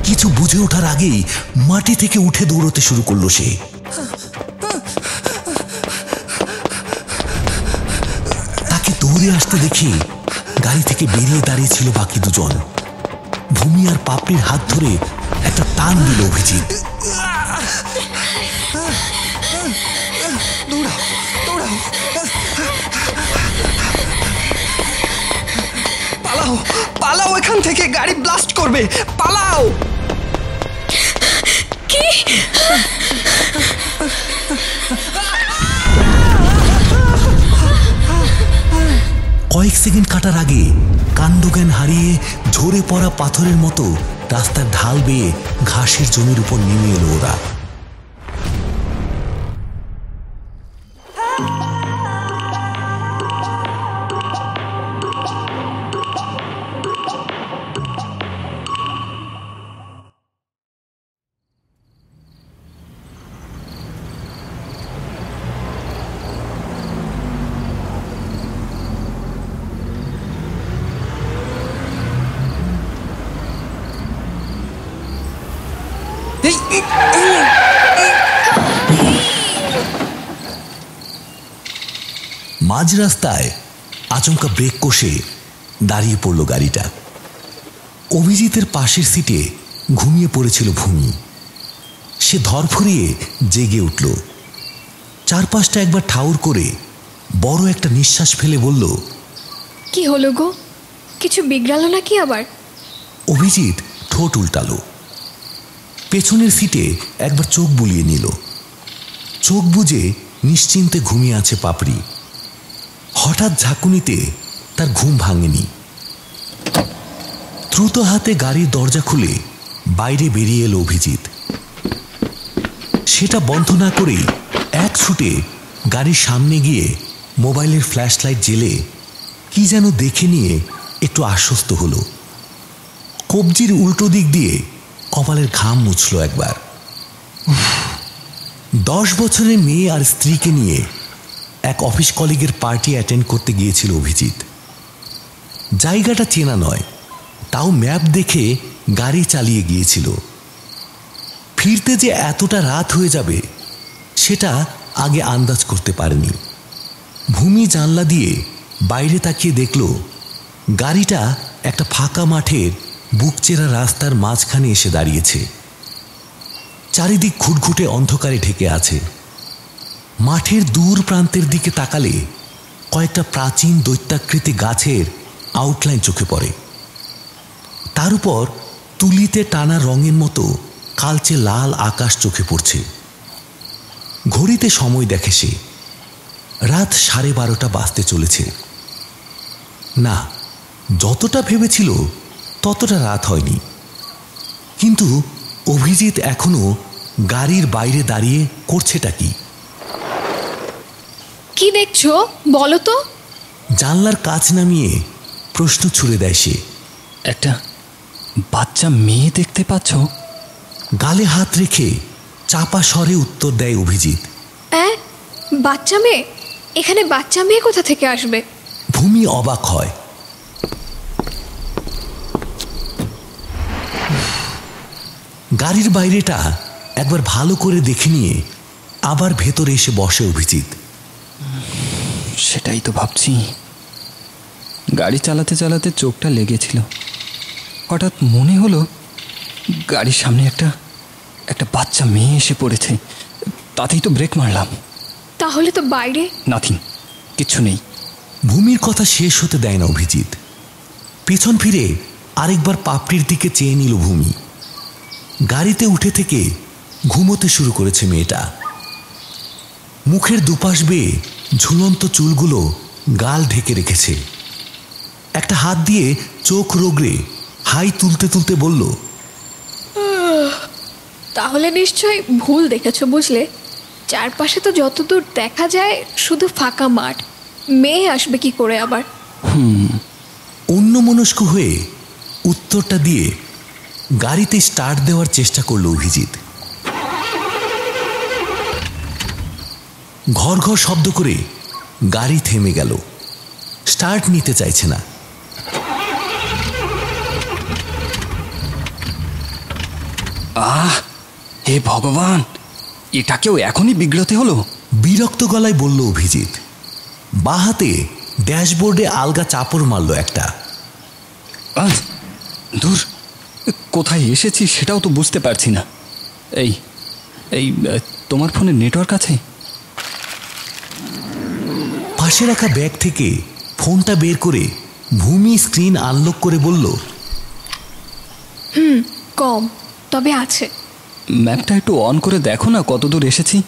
কিছু বুঝে ওঠার আগেই মাটি থেকে উঠে দৌড়তে শুরু করলো সে। তাকে দৌড়ে আসতে দেখে গাড়ি থেকে বেরিয়ে দাঁড়িয়ে ছিল বাকি দুজন। ভূমি আর পাপড়ির হাত ধরে একটা টান দিল অভিজিৎ। পালাও পালাও, এখান থেকে গাড়ি ব্লাস্ট করবে, পালাও। কি? কয়েক সেকেন্ড কাটার আগে কাণ্ডজ্ঞান হারিয়ে ঝরে পড়া পাথরের মতো রাস্তার ঢাল বেয়ে ঘাসের জমির উপর নেমে এলো ওরা। মাঝ রাস্তায় আচমকা ব্রেক কষে দাঁড়িয়ে পড়ল গাড়িটা। অভিজিতের পাশের সিটে ঘুমিয়ে পড়েছিল ভূমি। সে ধরফরিয়ে জেগে উঠল। চারপাশটা একবার ঠাউর করে বড় একটা নিঃশ্বাস ফেলে বলল, কি হলো গো? কিছু বিগড়ালো নাকি আবার? অভিজিৎ ঠোঁট উল্টালো। পেছনের সিটে একবার চোখ বুলিয়ে নিল। চোখ বুজে নিশ্চিন্তে ঘুমিয়ে আছে পাপড়ি। হঠাৎ ঝাঁকুনিতে তার ঘুম ভাঙেনি। দ্রুত হাতে গাড়ির দরজা খুলে বাইরে বেরিয়ে এলো অভিজিৎ। সেটা বন্ধ না করেই এক ছুটে গাড়ির সামনে গিয়ে মোবাইলের ফ্ল্যাশ লাইট জ্বেলে কি যেন দেখে নিয়ে একটু আশ্বস্ত হলো। কবজির উল্টো দিক দিয়ে কপালের ঘাম মুছল একবার। 10 বছরের মেয়ে আর স্ত্রীকে নিয়ে এক অফিস কলিগের পার্টি অ্যাটেন্ড করতে গিয়েছিল অভিজিৎ। জায়গাটা চেনা নয়, তাও ম্যাপ দেখে গাড়ি চালিয়ে গিয়েছিল। ফিরতে যে এতটা রাত হয়ে যাবে সেটা আগে আন্দাজ করতে পারেনি। ভূমি জানলা দিয়ে বাইরে তাকিয়ে দেখল গাড়িটা একটা ফাঁকা মাঠের বুকচেরা রাস্তার মাঝখানে এসে দাঁড়িয়েছে। চারিদিক ঘুটঘুটে অন্ধকারে ঢেকে আছে। মাঠের দূর প্রান্তের দিকে তাকালে কয়েকটা প্রাচীন দৈত্যাকৃতি গাছের আউটলাইন চোখে পড়ে। তার উপর তুলিতে টানা রঙের মতো কালচে লাল আকাশ চোখে পড়ছে। ঘড়িতে সময় দেখে সে, রাত 12:30 বাজতে চলেছে। না, যতটা ভেবেছিল ততটা রাত হয়নি। কিন্তু অভিজিৎ এখনো গাড়ির বাইরে দাঁড়িয়ে করছেটা কি? কি দেখছো বলো তো? জানলার কাঁচ নামিয়ে প্রশ্ন ছুড়ে দেয় সে। একটা বাচ্চা মেয়ে দেখতে পাচ্ছ? গালে হাত রেখে চাপা স্বরে উত্তর দেয় অভিজিৎ। বাচ্চা মেয়ে? এখানে বাচ্চা মেয়ে কোথা থেকে আসবে? ভূমি অবাক হয়। গাড়ির বাইরেটা একবার ভালো করে দেখে নিয়ে আবার ভেতরে এসে বসে অভিজিৎ। সেটাই তো ভাবছি। গাড়ি চালাতে চালাতে চোখটা লেগেছিল। হঠাৎ মনে হলো গাড়ির সামনে একটা বাচ্চা মেয়ে এসে পড়েছে। তাতেই তো ব্রেক মারলাম। তাহলে তো বাইরে নাথিং, কিচ্ছু নেই। ভূমির কথা শেষ হতে দেয় না অভিজিৎ। পেছন ফিরে আরেকবার পাপড়ির দিকে চেয়ে নিল ভূমি। গাড়িতে উঠে থেকে ঘুমোতে শুরু করেছে মেয়েটা। মুখের দুপাশ বেয়ে ঝুলন্ত চুলগুলো গাল ঢেকে রেখেছে। একটা হাত দিয়ে চোখ রগড়ে হাই তুলতে তুলতে বলল, তাহলে নিশ্চয়ই ভুল দেখেছো বুঝলে। চারপাশে তো যতদূর দেখা যায় শুধু ফাঁকা মাঠ, মেয়ে আসবে কি করে আবার? অন্যমনস্ক হয়ে উত্তরটা দিয়ে গাড়িতে স্টার্ট দেওয়ার চেষ্টা করল অভিজিৎ। ঘর ঘর শব্দ করে গাড়ি থেমে গেল। স্টার্ট নিতে চাইছে না। আহ, হে ভগবান, এটাকেও এখনই বিগ্রতে হলো। বিরক্ত গলায় বলল অভিজিৎ। বাঁ হাতে ড্যাশবোর্ডে আলগা চাপড় মারল একটা। দূর, কোথায় এসেছি সেটাও তো বুঝতে পারছি না। এই এই তোমার ফোনে নেটওয়ার্ক আছে? পাশে রাখা ব্যাগ থেকে ফোনটা বের করে ভূমি স্ক্রিন আনলক করে বলল, কম, তবে আছে। ম্যাপটা একটু অন করে দেখো না কত দূর এসেছি।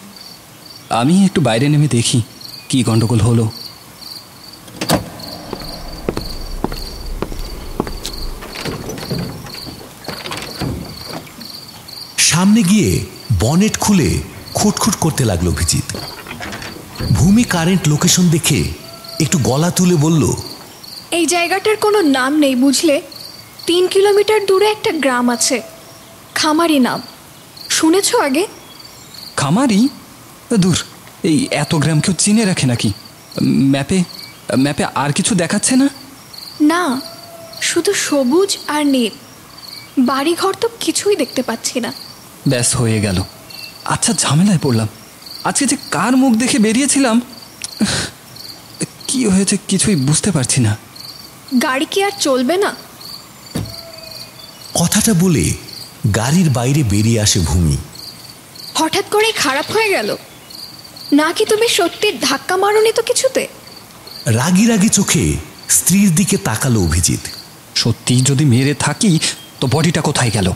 আমি একটু বাইরে নেমে দেখি কি গন্ডগোল হলো। সামনে গিয়ে বনেট খুলে খুটখুট করতে লাগলো অভিজিৎ। ভূমি কারেন্ট লোকেশন দেখে একটু গলা তুলে বলল, এই জায়গাটার কোনো নাম নেই বুঝলে। 3 কিলোমিটার দূরে একটা গ্রাম আছে, খামারি নাম। শুনেছ আগে? খামারি? দূর, এই এত গ্রাম কেউ চিনে রাখে নাকি? ম্যাপে ম্যাপে আর কিছু দেখাচ্ছে না? না, শুধু সবুজ আর নীল। বাড়িঘর তো কিছুই দেখতে পাচ্ছি না। ব্যাস, হয়ে গেল। আচ্ছা, ঝামেলায় পড়লাম। আজকে যে কার মুখ দেখে বেরিয়েছিলাম, কি হয়েছে কিছুই বুঝতে পারছি না। গাড়ি কি আর চলবে না? কথাটা বলে গাড়ির বাইরে বেরিয়ে আসে ভূমি। হঠাৎ করে খারাপ হয়ে গেল নাকি? তুমি সত্যি ধাক্কা মারোনি তো কিছুতে? রাগি রাগি চোখে স্ত্রীর দিকে তাকালো অভিজিৎ। সত্যি যদি মেরে থাকি তো বডিটা কোথায় গেল?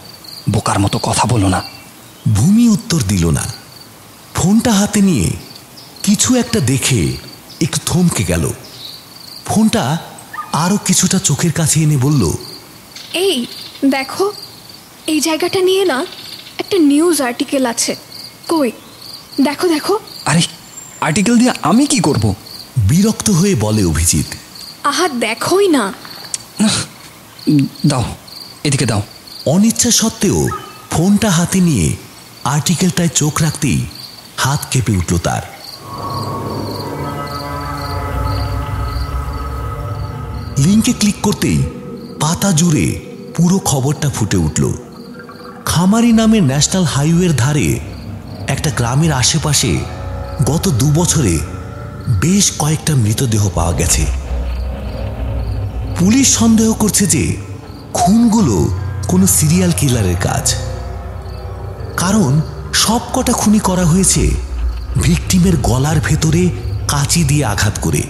বোকার মতো কথা বলো না। ভূমি উত্তর দিল না। ফোনটা হাতে নিয়ে কিছু একটা দেখে একটু থমকে গেল। ফোনটা আরো কিছুটা চোখের কাছে এনে বলল, এই দেখো, এই জায়গাটা নিয়ে না একটা নিউজ আর্টিকেল আছে। কই দেখো দেখো। আরে, আর্টিকেল দিয়ে আমি কি করব? বিরক্ত হয়ে বলে অভিজিৎ। আহা, দেখোই না। দাও, এদিকে দাও। অনিচ্ছা সত্ত্বেও ফোনটা হাতে নিয়ে আর্টিকেলটায় চোখ রাখতেই হাত কেঁপে উঠল তার। লিঙ্কে ক্লিক করতেই পাতা জুড়ে পুরো খবরটা ফুটে উঠল। খামারি নামের ন্যাশনাল হাইওয়ের ধারে একটা গ্রামের আশেপাশে গত 2 বছরে বেশ কয়েকটা মৃতদেহ পাওয়া গেছে। পুলিশ সন্দেহ করছে যে খুনগুলো কোনো সিরিয়াল কিলারের কাজ, কারণ সবকটা খুনি করা হয়েছে ভিকটিমের গলার ভেতরে কাঁচি দিয়ে আঘাত করে।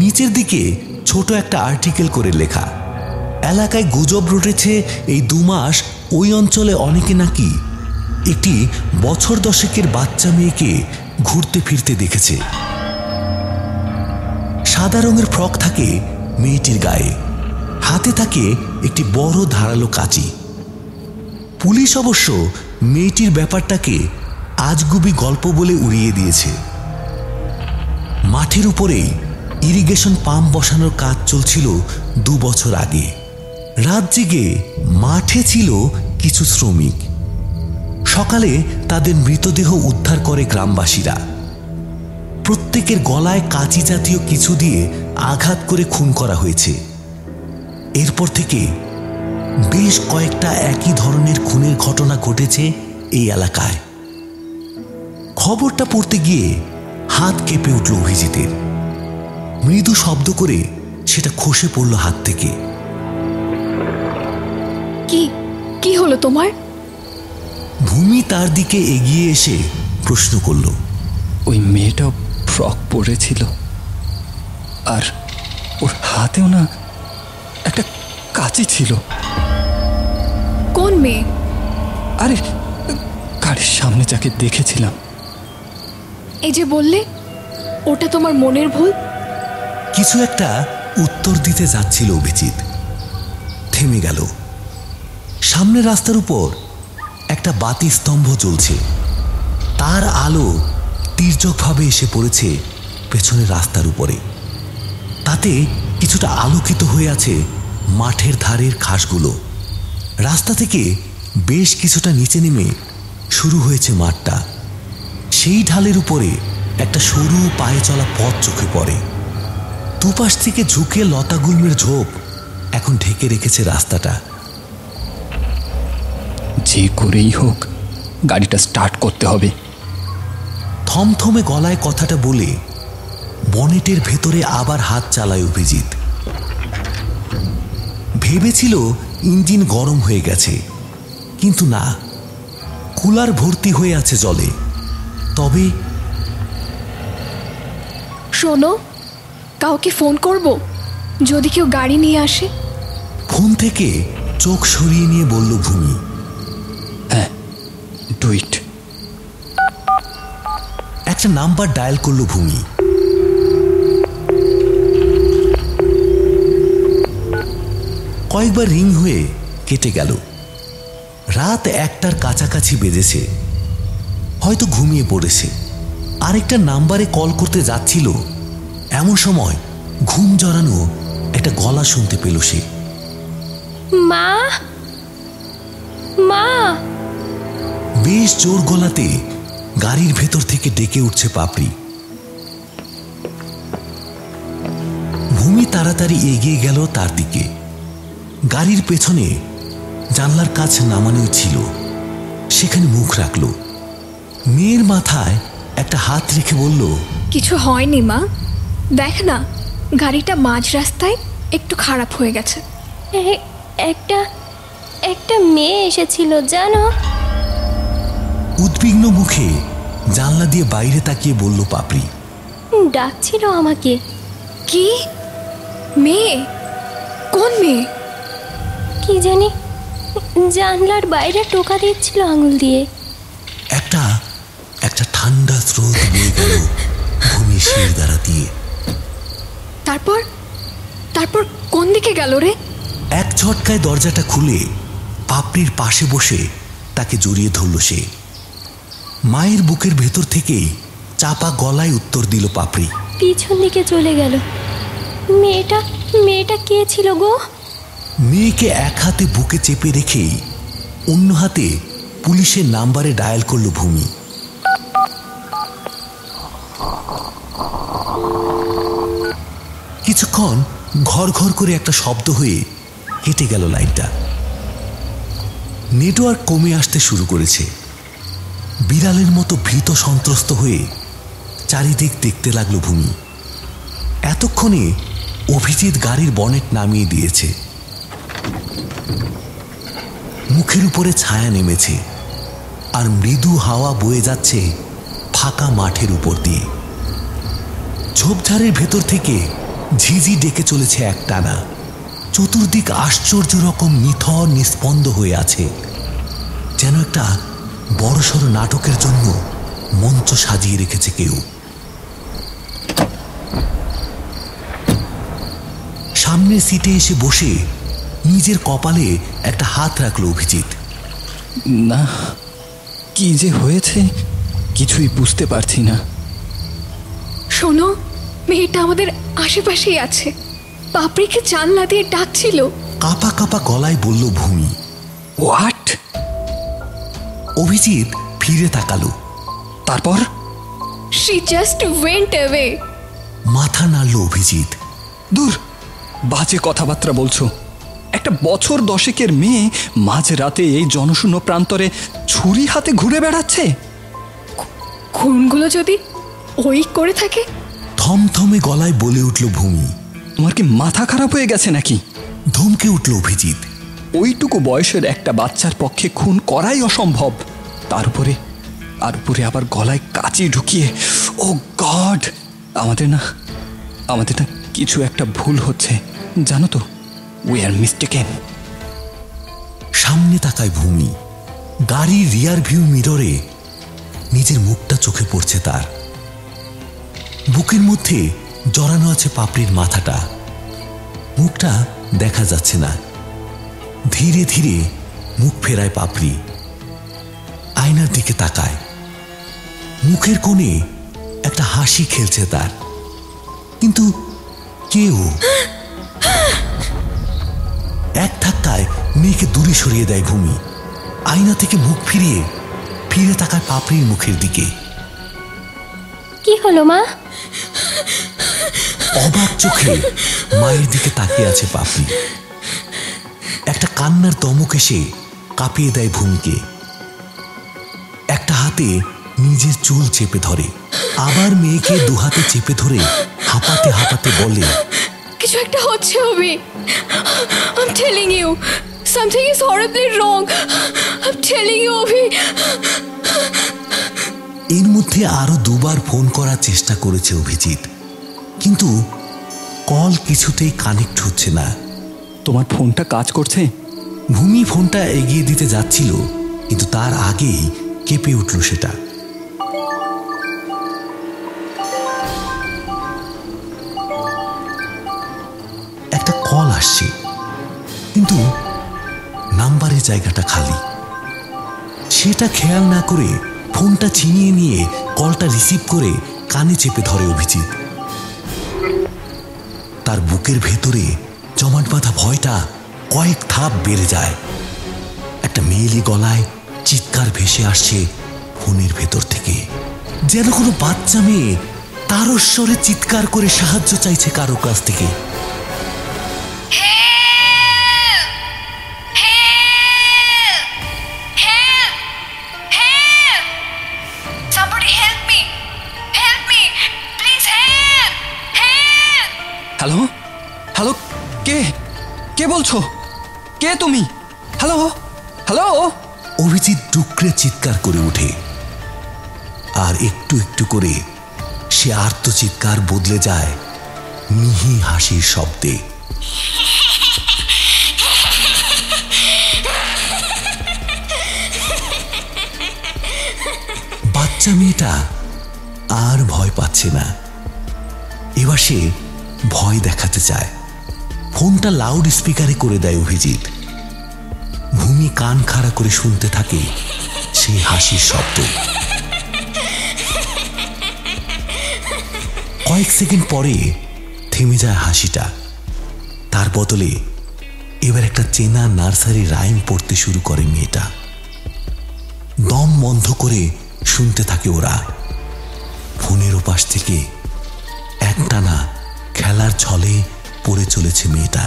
নিচের দিকে ছোট একটা আর্টিকেল করে লেখা, এলাকায় গুজব রটেছে এই 2 মাস ওই অঞ্চলে অনেকে নাকি একটি বছর 10-এর বাচ্চা মেয়েকে ঘুরতে ফিরতে দেখেছে। সাদা রঙের ফ্রক থাকে মেয়েটির গায়ে, হাতে থাকে একটি বড় ধারালো কাঁচি। পুলিশ অবশ্য মেয়েটির ব্যাপারটাকে আজগুবি গল্প বলে উড়িয়ে দিয়েছে। মাঠের উপরেই ইরিগেশন পাম্প বসানোর কাজ চলছিল 2 বছর আগে। রাত জেগে মাঠে ছিল কিছু শ্রমিক। সকালে তাদের মৃতদেহ উদ্ধার করে গ্রামবাসীরা। প্রত্যেকের গলায় কাঁচি জাতীয় কিছু দিয়ে আঘাত করে খুন করা হয়েছে। এরপর থেকে বেশ কয়েকটা একই ধরনের খুনের ঘটনা ঘটেছে এই এলাকায়। খবরটা পড়তে গিয়ে হাত কেঁপে উঠল অভিজিতের। মৃদু শব্দ করে সেটা খসে পড়ল হাত থেকে। কি কি হলো তোমার? ভূমি তার দিকে এগিয়ে এসে প্রশ্ন করল। ওই মেয়েটা ফ্রক পরেছিল, আর ওর হাতেও না একটা কাঁচি ছিল। কোন মেয়ে? আরে, গাড়ির সামনে যাকে দেখেছিলাম। এই যে বললে ওটা তোমার মনের ভুল। কিছু একটা উত্তর দিতে যাচ্ছিল অভিজিৎ, থেমে গেল। সামনে রাস্তার উপর একটা বাতি স্তম্ভ জ্বলছে। তার আলো তির্যকভাবে এসে পড়েছে পেছনের রাস্তার উপরে। তাতে কিছুটা আলোকিত হয়ে আছে মাঠের ধারের ঘাসগুলো। রাস্তা থেকে বেশ কিছুটা নিচে নেমে শুরু হয়েছে মাঠটা। সেই ঢালের উপরে একটা সরু পায়ে চলা পথ চোখে পড়ে। দুপাশ থেকে ঝুঁকে লতাগুল্মের ঝোপ এখন ঢেকে রেখেছে রাস্তাটা। যে করেই হোক গাড়িটা স্টার্ট করতে হবে। থমথমে গলায় কথাটা বলে বনেটের ভেতরে আবার হাত চালায় অভিজিৎ। ভেবেছিল ইঞ্জিন গরম হয়ে গেছে, কিন্তু না, কুলার ভর্তি হয়ে আছে জলে। তবে শোনো, কাউকে ফোন করব যদি কেউ গাড়ি নিয়ে আসে। ফোন থেকে চোখ সরিয়ে নিয়ে বলল ভূমি। হ্যাঁ, ডু ইট। একটা নাম্বার ডায়াল করলো ভূমি। কয়েকবার রিং হয়ে কেটে গেল। রাত 1টার কাছাকাছি বেজেছে, হয়তো ঘুমিয়ে পড়েছে। আরেকটা নাম্বারে কল করতে যাচ্ছিল, এমন সময় ঘুম জড়ানো একটা গলা শুনতে পেল সে। মা, মা। বেশ জোর গলাতে গাড়ির ভেতর থেকে ডেকে উঠছে পাপড়ি। ভূমি তাড়াতাড়ি এগিয়ে গেল তার দিকে। গাড়ির পেছনে জানলার কাছ নামানোই ছিল, সেখানে মুখ রাখলো। মেয়ের মাথায় একটা হাত রেখে বলল, কিছু হয়নি মা, দেখ না গাড়িটা মাঝ রাস্তায় একটু খারাপ হয়ে গেছে। একটা মেয়ে এসেছিল জানো। উদ্বিগ্ন মুখে জানলা দিয়ে বাইরে তাকিয়ে বলল পাপড়ি। ডাকছিল আমাকে। কি মেয়ে? কোন মেয়ে? কি জানি, জানলার বাইরে টোকা দিচ্ছিল আঙুল দিয়ে। একটা ঠান্ডা স্রোত বয়ে গেল ভূমি শির দ্বারা দিয়ে। তারপর কোন দিকে গেল রে? এক ঝটকায় দরজাটা খুলে পাপড়ির পাশে বসে তাকে জড়িয়ে ধরল সে। মায়ের বুকের ভেতর থেকেই চাপা গলায় উত্তর দিল পাপড়ি। পিছন দিকে চলে গেল। মেয়েটা কে ছিল গো? মেয়েকে এক হাতে বুকে চেপে রেখেই অন্য হাতে পুলিশের নাম্বারে ডায়াল করল ভূমি। কিছুক্ষণ ঘর ঘর করে একটা শব্দ হয়ে কেটে গেল লাইনটা। নেটওয়ার্ক কমে আসতে শুরু করেছে। বিড়ালের মতো ভীত সন্ত্রস্ত হয়ে চারিদিক দেখতে লাগলো ভূমি। এতক্ষণে অভিজিৎ গাড়ির বনেট নামিয়ে দিয়েছে। মুখের উপরে ছায়া নেমেছে, আর মৃদু হাওয়া বয়ে যাচ্ছে ফাঁকা মাঠের উপর দিয়ে। ঝোপঝাড়ের ভেতর থেকে ঝিঝি ডেকে চলেছে একটানা। চতুর্দিক আশ্চর্য রকম নিথর নিস্পন্দ হয়ে আছে, যেন একটা বড়সড় নাটকের জন্য মঞ্চ সাজিয়ে রেখেছে কেউ। সামনের সিটে এসে বসে নিজের কপালে একটা হাত রাখলো অভিজিৎ। না, কি যে হয়েছে কিছুই বুঝতে পারছি না। শোনো, মেয়েটা আমাদের আশেপাশেই আছে। পাপড়িকে জানলা দিয়ে ডাকছিল। কাঁপা কাঁপা গলায় বলল ভূমি। হোয়াট? অভিজিৎ ফিরে তাকালো। তারপর? She just went away. মাথা নাড়ল অভিজিৎ। দূর, বাজে কথাবার্তা বলছো। একটা বছর 10-এর মেয়ে মাঝ রাতে এই জনশূন্য প্রান্তরে ছুরি হাতে ঘুরে বেড়াচ্ছে। খুনগুলো যদি ওই করে থাকে? থমথমে গলায় বলে উঠল ভূমি। তোমার কি মাথা খারাপ হয়ে গেছে নাকি? ধমকে উঠল অভিজিৎ। ওইটুকু বয়সের একটা বাচ্চার পক্ষে খুন করাই অসম্ভব, তার উপরে আবার গলায় কাঁচি ঢুকিয়ে। ও গড, আমাদের না কিছু একটা ভুল হচ্ছে, জানো তো। We are mistaken. সামনে তাকায় ভূমি। গাড়ির রিয়ার ভিউ মিররে নিজের মুখটা চোখে পড়ছে তার। বুকের মধ্যে জড়ানো আছে পাপড়ির মাথাটা। মুখটা দেখা যাচ্ছে না। ধীরে ধীরে মুখ ফেরায় পাপড়ি। আয়নার দিকে তাকায়। মুখের কোণে একটা হাসি খেলছে তার, কিন্তু কেউ এক ধাক্কায় মেয়েকে দূরে সরিয়ে দেয় ভূমি। আয়না থেকে মুখ ফিরে তাকায় পাপড়ির মুখের দিকে। কি হলো মা? অবাক চোখে মায়ের দিকে তাকিয়ে আছে পাপড়ি। একটা কান্নার দমক এসে কাঁপিয়ে দেয় ভূমিকে। একটা হাতে নিজের চুল চেপে ধরে, আবার মেয়েকে দুহাতে চেপে ধরে হাঁপাতে হাঁপাতে বলে, কিছু একটা হচ্ছে অভি। I'm telling you, something is horribly wrong. I'm telling you, অভি। এর মধ্যে আরো দুবার ফোন করার চেষ্টা করেছে অভিজিৎ, কিন্তু কল কিছুতেই কানেক্ট হচ্ছে না। তোমার ফোনটা কাজ করছে? ভূমি ফোনটা এগিয়ে দিতে যাচ্ছিল, কিন্তু তার আগেই কেঁপে উঠল সেটা। একটা কল আসছে, কিন্তু নাম্বারের জায়গাটা খালি। সেটা খেয়াল না করে ফোনটা ছিনিয়ে নিয়ে কলটা রিসিভ করে কানে চেপে ধরে অভিজিৎ। তার বুকের ভেতরে জমাট বাঁধা ভয়টা কয়েক ধাপ বেড়ে যায়। একটা মেয়েলি গলায় চিৎকার ভেসে আসছে ফোনের ভেতর থেকে, যেন কোনো বাচ্চা মেয়ে তারস্বরে চিৎকার করে সাহায্য চাইছে কারো কাছ থেকে। হ্যালো হ্যালো, কে কে বলছো? কে তুমি? Hello hello. অভিজিৎ ডুকরে চিৎকার করে ওঠে, আর একটু একটু করে সে আর্তচিৎকার বদলে যায় মিহি হাসির শব্দে। বাচ্চা মেয়েটা আর ভয় পাচ্ছে না। এবার সে ভয় দেখাতে চায়। ফোনটা লাউড স্পিকারে করে দেয় অভিজিৎ। ভূমি কান খাড়া করে শুনতে থাকে সেই হাসির শব্দ। কয়েক সেকেন্ড পরে থেমে যায় হাসিটা। তার বদলে এবার একটা চেনা নার্সারি রাইম পড়তে শুরু করে মেয়েটা। দম বন্ধ করে শুনতে থাকে ওরা। ফোনের ওপাশ থেকে একটানা খেলার ছলে পড়ে চলেছে মেয়েটা।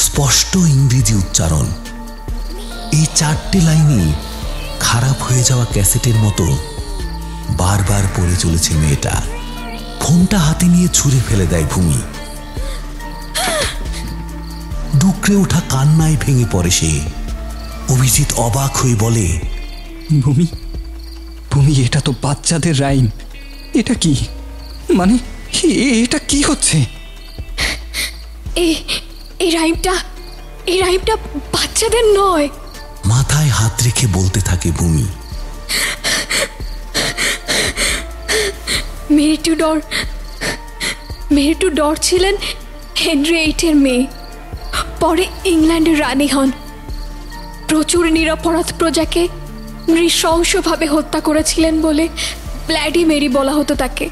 স্পষ্ট ইংরেজি উচ্চারণ। এই চারটে লাইনই খারাপ হয়ে যাওয়া ক্যাসেটের মতো বারবার পড়ে চলেছে মেয়েটা। ফোনটা হাতে নিয়ে ছুঁড়ে ফেলে দেয় ভূমি। ডুকরে ওঠা কান্নায় ভেঙে পড়ে সে। অভিজিৎ অবাক হয়ে বলে, ভূমি ভূমি, এটা তো বাচ্চাদের রাইম। এটা কি মানে, এটা কি হচ্ছে? এই রাইমটা বাচ্চাদের নয়। মাথায় হাত রেখে বলতে থাকে ভূমি। মেরি টুডর ছিলেন হেনরি VIII মেয়ে, পরে ইংল্যান্ডের রানী হন। প্রচুর নিরপরাধ প্রজাকে নৃশংসভাবে হত্যা করেছিলেন বলে ব্ল্যাডি মেরি বলা হতো তাকে।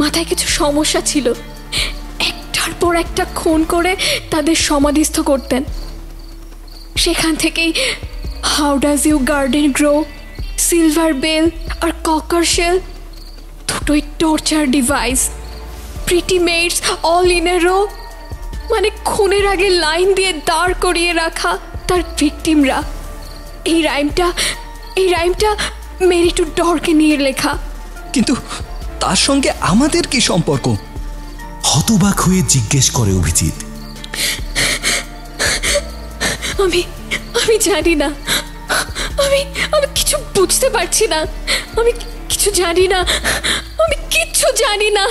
মাথায় কিছু সমস্যা ছিল, একটার পর একটা খুন করে তাদের সমাধিস্থ করতেন। সেখান থেকেই how does you garden grow, silver bell আর ককার শেল দুটোই torture device. Pretty maids all in a row, মানে খুনের আগে লাইন দিয়ে দাঁড় করিয়ে রাখা তার ভিকটিমরা। এই রাইমটা মেরি টুডরকে নিয়ে লেখা। কিন্তু তার সঙ্গে আমাদের কি সম্পর্ক? হতবাক হয়ে জিজ্ঞেস করে অভিজিৎ। আমি জানি না, আমি কিছু বুঝতে পারছি না। আমি কিছু জানি না, আমি কিচ্ছু জানি না।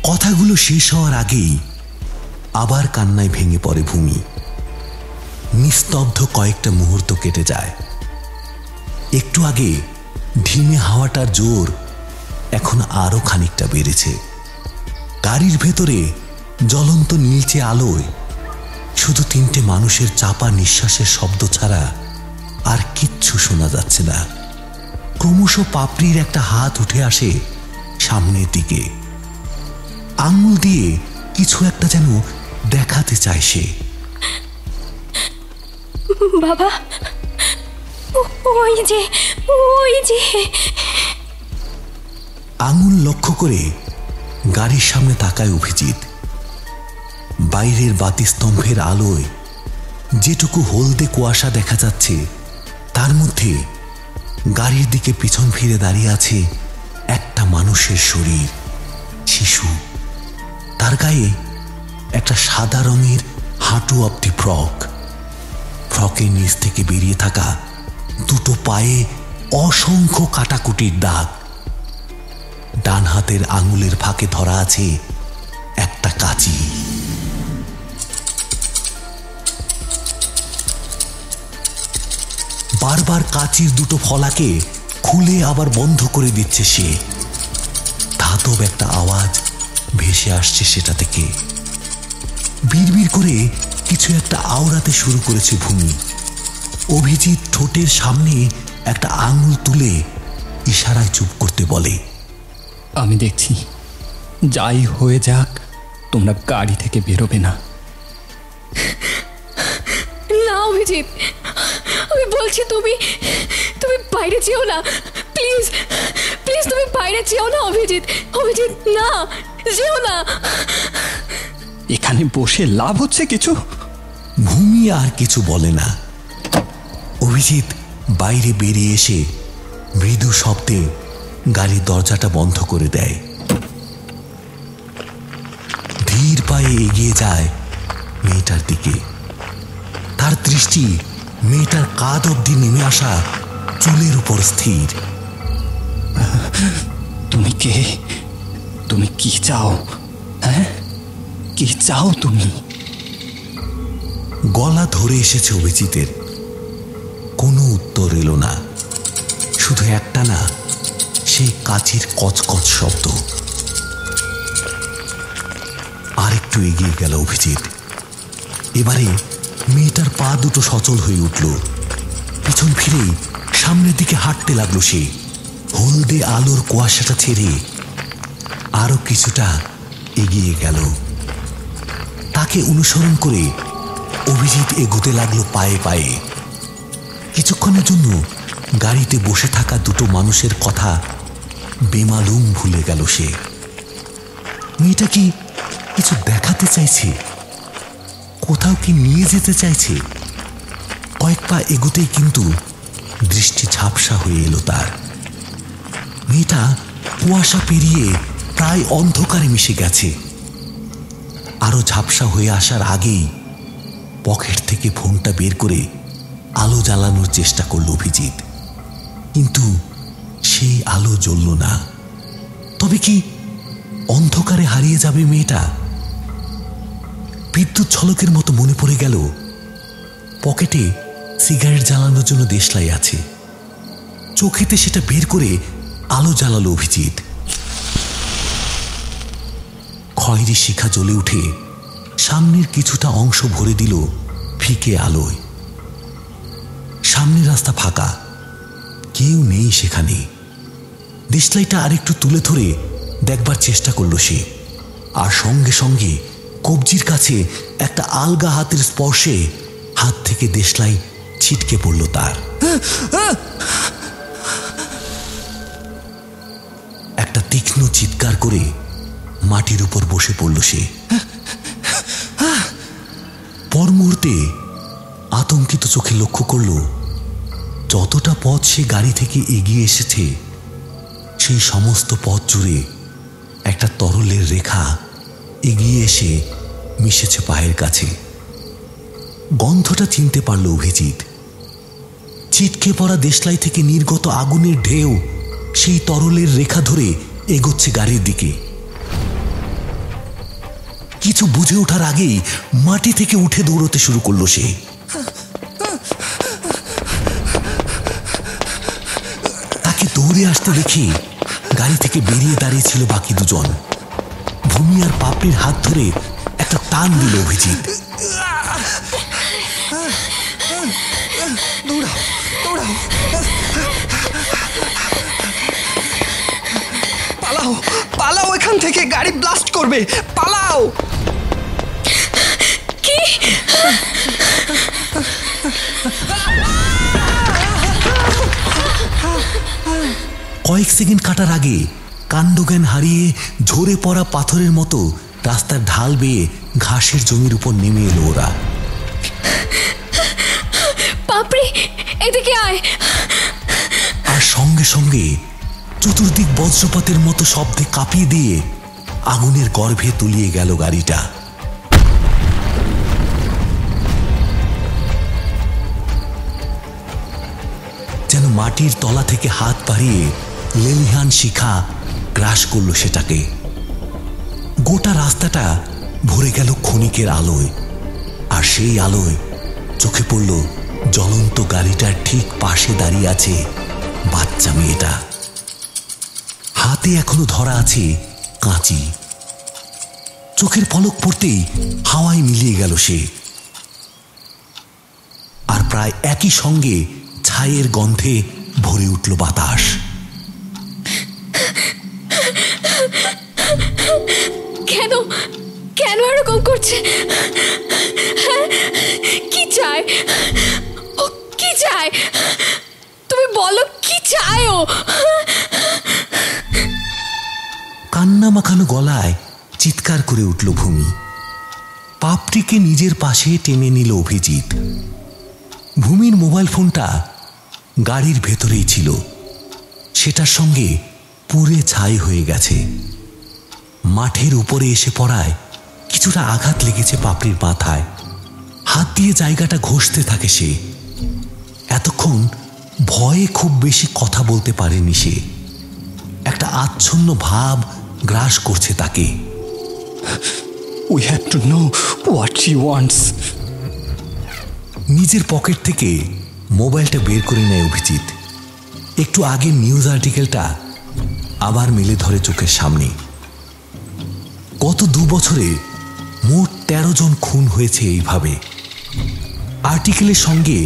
কথাগুলো শেষ হওয়ার আগেই আবার কান্নায় ভেঙে পড়ে ভূমি। নিস্তব্ধ কয়েকটা মুহূর্ত কেটে যায়। একটু আগে ঢিমে হাওয়াটার জোর এখন আরো খানিকটা বেড়েছে। গাড়ির ভেতরে জ্বলন্ত নীলচে আলোয় শুধু তিনটে মানুষের চাপা নিঃশ্বাসের শব্দ ছাড়া আর কিচ্ছু শোনা যাচ্ছে না। ক্রমশ পাপড়ির একটা হাত উঠে আসে সামনের দিকে, আঙুল দিয়ে কিছু একটা যেন দেখাতে চায় সে। বাবা, ওই যে আঙুল লক্ষ্য করে গাড়ির সামনে তাকায় অভিজিৎ। বাইরের বাতিস্তম্ভের আলোয় যেটুকু হলদে কুয়াশা দেখা যাচ্ছে তার মধ্যে গাড়ির দিকে পিছন ফিরে দাঁড়িয়ে আছে একটা মানুষের শরীর, শিশু। তার গায়ে একটা সাদা রঙের হাঁটু অব্দি ফ্রক। ফ্রকের নিচ থেকে বেরিয়ে থাকা দুটো পায়ে অসংখ্য কাটাকুটির দাগ। ডান হাতের আঙুলের ফাঁকে ধরা আছে একটা কাঁচি। বারবার কাঁচির দুটো ফলাকে খুলে আবার বন্ধ করে দিচ্ছে সে। ধাতব একটা আওয়াজ ভেসে আসছে সেটা থেকে। বিড়বিড় করে কিছু একটা আওড়াতে শুরু করেছে ভূমি। অভিজিৎ ঠোঁটের সামনে একটা আঙুল তুলে ইশারায় চুপ করতে বলে। আমি দেখছি, যাই হয়ে যাক তোমরা গাড়ি থেকে বেরোবে না। না অভিজিৎ, আমি বলছি তুমি বাইরে যেও না, প্লিজ প্লিজ, তুমি বাইরে যেও না অভিজিৎ। অভিজিৎ না, যেও না। এখানে বসে লাভ হচ্ছে কিছু? ভূমি আর কিছু বলে না। অভিজিৎ বাইরে বেরিয়ে এসে মৃদু শব্দে গাড়ির দরজাটা বন্ধ করে দেয়। ধীর পায়ে এগিয়ে যায় মেয়েটার দিকে। তার দৃষ্টি মেয়েটার কাঁধ অব্দি নেমে আসা চুলের উপর স্থির। তুমি কে? তুমি কি চাও? হ্যাঁ, কি চাও তুমি? গলা ধরে এসেছে অভিজিতের। কোনো উত্তর এলো না, শুধু একটা না সেই কাঁচির কচকচ শব্দ। আরেকটু এগিয়ে গেল অভিজিৎ। এবারে মেয়েটার পা দুটো সচল হয়ে উঠল। পিছন ফিরেই সামনের দিকে হাঁটতে লাগলো সে। হলদে আলোর কুয়াশাটা ছেড়ে আরো কিছুটা এগিয়ে গেল। তাকে অনুসরণ করে অভিজিৎ এগোতে লাগলো পায়ে পায়ে। কিছুক্ষণের জন্য গাড়িতে বসে থাকা দুটো মানুষের কথা বেমালুম ভুলে গেল সে। মেয়েটা কি কিছু দেখাতে চাইছে? কোথাও কি নিয়ে যেতে চাইছে? কয়েক পা এগোতেই কিন্তু দৃষ্টি ঝাপসা হয়ে এলো তার। মেয়েটা কুয়াশা পেরিয়ে প্রায় অন্ধকারে মিশে গেছে। আরো ঝাপসা হয়ে আসার আগেই পকেট থেকে ফোনটা বের করে আলো জ্বালানোর চেষ্টা করল অভিজিৎ, কিন্তু সেই আলো জ্বলল না। তবে কি অন্ধকারে হারিয়ে যাবে মেয়েটা? বিদ্যুৎ ঝলকের মতো মনে পড়ে গেল পকেটে সিগারেট জ্বালানোর জন্য দেশলাই আছে। চোখেতে সেটা বের করে আলো জ্বালালো অভিজিৎ। খয়েরি শিখা জ্বলে উঠে সামনের কিছুটা অংশ ভরে দিল ফিকে আলোয়। সামনের রাস্তা ফাঁকা, কেউ নেই সেখানে। দেশলাইটা আরেকটু তুলে ধরে দেখবার চেষ্টা করল সে, আর সঙ্গে সঙ্গে কবজির কাছে একটা আলগা হাতের স্পর্শে হাত থেকে দেশলাই ছিটকে পড়ল তার। একটা তীক্ষ্ণ চিৎকার করে মাটির উপর বসে পড়ল সে। পর মুহূর্তে আতঙ্কিত চোখে লক্ষ্য করল যতটা পথ সে গাড়ি থেকে এগিয়ে এসেছে সেই সমস্ত পথ জুড়ে একটা তরলের রেখা এগিয়ে এসে মিশেছে পায়ের কাছে। গন্ধটা চিনতে পারল অভিজিৎ। ছিটকে পড়া দেশলাই থেকে নির্গত আগুনের ঢেউ সেই তরলের রেখা ধরে এগোচ্ছে গাড়ির দিকে। কিছু বুঝে ওঠার আগেই মাটি থেকে উঠে দৌড়তে শুরু করলো সে। তাকে দৌড়ে আসতে দেখে গাড়ি থেকে বেরিয়ে দাঁড়িয়েছিল বাকি দুজন। ভূমি আর পাপড়ির হাত ধরে একটা টান দিল অভিজিৎ। দৌড়াও, দৌড়াও, থেকে গাড়ি ব্লাস্ট করবে, পালাও। কি? কয়েক সেকেন্ড কাটার আগে কাণ্ডজ্ঞান হারিয়ে ঝরে পড়া পাথরের মতো রাস্তার ঢাল বেয়ে ঘাসের জমির উপর নেমে এলো ওরা। পাপড়ি, এদিকে আয়। আর সঙ্গে সঙ্গে চতুর্দিক বজ্রপাতের মতো শব্দে কাঁপিয়ে দিয়ে আগুনের গর্ভে তলিয়ে গেল গাড়িটা। যেন মাটির তলা থেকে হাত বাড়িয়ে লেলিহান শিখা গ্রাস করল সেটাকে। গোটা রাস্তাটা ভরে গেল ক্ষণিকের আলোয়, আর সেই আলোয় চোখে পড়ল জ্বলন্ত গাড়িটার ঠিক পাশে দাঁড়িয়ে আছে বাচ্চা মেয়েটা। হাতে এখনো ধরা আছে কাঁচি। চোখের পলক পড়তেই হাওয়ায় মিলিয়ে গেল সে। আর প্রায় একই সঙ্গে ছাইয়ের গন্ধে ভরে উঠল বাতাস। কেন কেন এরকম করছে? কি চায় ও? কি চায়? তুমি বলো, কি চায় ও? কান্না মাখানো গলায় চিৎকার করে উঠল ভূমি। পাপড়িকে নিজের পাশে টেনে নিল অভিজিৎ। ভূমির মোবাইল ফোনটা গাড়ির ভেতরেই ছিল, সেটার সঙ্গে পুড়ে ছাই হয়ে গেছে। মাঠের উপরে এসে পড়ায় কিছুটা আঘাত লেগেছে পাপড়ির মাথায়। হাত দিয়ে জায়গাটা ঘষতে থাকে সে। এতক্ষণ ভয়ে খুব বেশি কথা বলতে পারেনি সে। একটা আচ্ছন্ন ভাব গ্রাস করছে তাকে। We have to know what she wants. নিজের পকেট থেকে মোবাইলটা বের করে নেয় অভিজিৎ। একটু আগে নিউজ আর্টিকেলটা আবার মেলে ধরে চোখের সামনে। গত 2 বছরে মোট 13 জন খুন হয়েছে এইভাবে। আর্টিকেলের সঙ্গে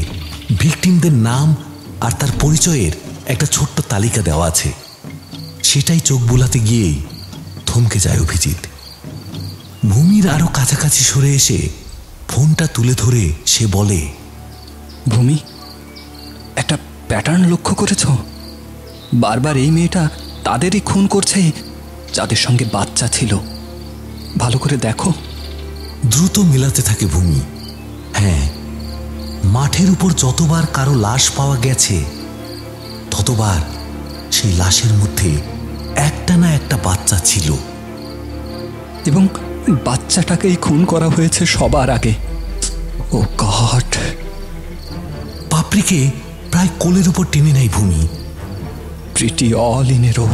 ভিকটিমদের নাম আর তার পরিচয়ের একটা ছোট্ট তালিকা দেওয়া আছে। সেটাই চোখ বুলাতে গিয়েই থমকে যায় অভিজিৎ। ভূমির আরো কাছাকাছি সরে এসে ফোনটা তুলে ধরে সে বলে, ভূমি, একটা প্যাটার্ন লক্ষ্য করেছ? বারবার এই মেয়েটা তাদেরই খুন করছে যাদের সঙ্গে বাচ্চা ছিল। ভালো করে দেখো। দ্রুত মেলাতে থাকে ভূমি। হ্যাঁ, মাঠের উপর যতবার কারো লাশ পাওয়া গেছে ততবার সেই লাশের মধ্যে একটা না একটা বাচ্চা ছিল, এবং বাচ্চাটাকেই খুন করা হয়েছে সবার আগে। ও গড! পাপড়িকে প্রায় কোলের উপর টেনে নেয় ভূমি। Pretty all in a row.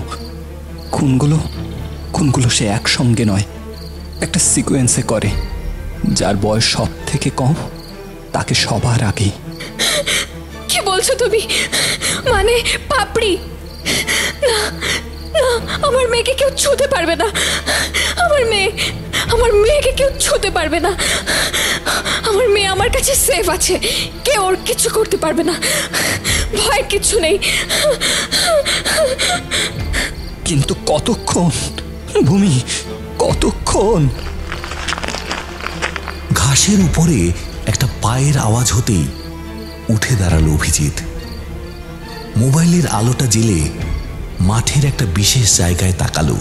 খুনগুলো সে একসঙ্গে নয়, একটা সিকোয়েন্সে করে। যার বয়স সব থেকে কম তাকে সবার আগে। কি বলছো তুমি? মানে পাপড়ি? না না, আমার মেয়েকে কেউ ছুঁতে পারবে না। আমার মেয়েকে কেউ ছুঁতে পারবে না। আমার মেয়ে আমার কাছে সেফ আছে, কেউ ওর কিছু করতে পারবে না। ভয়ের কিছু নেই। কিন্তু কতক্ষণ ভূমি, কতক্ষণ? ঘাসের উপরে একটা পায়ের আওয়াজ হতেই উঠে দাঁড়ালো অভিজিৎ। মোবাইলের আলোটা জ্বেলে মাঠের একটা বিশেষ জায়গায় তাকালো।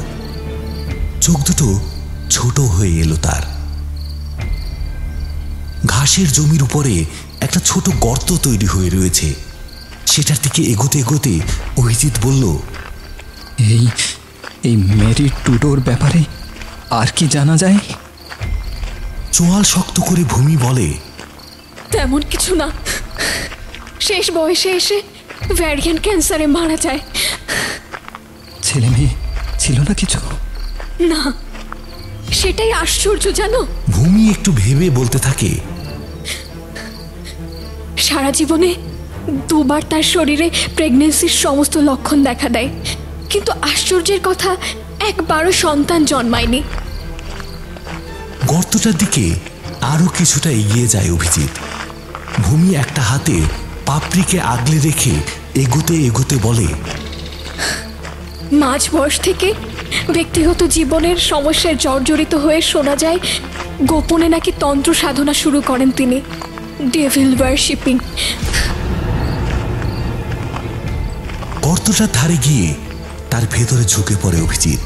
চোখ দুটো ছোট হয়ে এলো তার। ঘাসের জমির উপরে একটা ছোট গর্ত তৈরি হয়ে রয়েছে। সেটার দিকে এগোতে এগোতে অভিজিৎ বলল, এই মেরি টুডোর ব্যাপারে আর কি জানা যায়? চোয়াল শক্ত করে ভূমি বলে, তেমন কিছু না। শেষ বয়সে এসে ভ্যারিয়ান ক্যান্সারে মারা যায়। ছেলে মেয়ে ছিল না কিছু? না, সেটাই আশ্চর্য জানো। ভূমি একটু ভেবে বলতে থাকে, সারা জীবনে 2 বার তার শরীরে প্রেগন্যান্সির সমস্ত লক্ষণ দেখা দেয়, কিন্তু আশ্চর্যের কথা একবারও সন্তান জন্মায়নি। গর্তটার দিকে আরো কিছুটা এগিয়ে যায় অভিজিৎ। ভূমি একটা হাতে পাপড়িকে আগলে রেখে এগোতে এগোতে বলে, মাঝ বয়স থেকে ব্যক্তিগত জীবনের সমস্যায় জর্জরিত হয়ে শোনা যায় গোপনে নাকি তন্ত্র সাধনা শুরু করেন তিনি, ডেভিল ওয়ারশিপিং। গর্তটার ধারে গিয়ে তার ভেতরে ঝুঁকে পড়ে অভিজিৎ।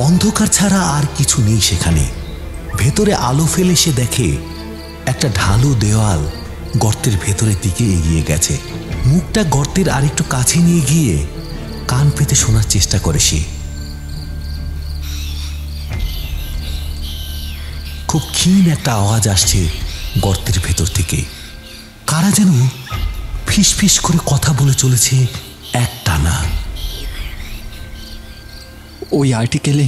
অন্ধকার ছাড়া আর কিছু নেই সেখানে। ভেতরে আলো ফেলে সে দেখে একটা ঢালু দেওয়াল গর্তের ভেতরের দিকে এগিয়ে গেছে। মুখটা গর্তের আরেকটু কাছে নিয়ে গিয়ে কান পেতে শোনার চেষ্টা করে সে। খুব ক্ষীণ একটা আওয়াজ আসছে গর্তের ভেতর থেকে। কারা যেন ফিস ফিস করে কথা বলে চলেছে একটানা। ওই আর্টিকেলে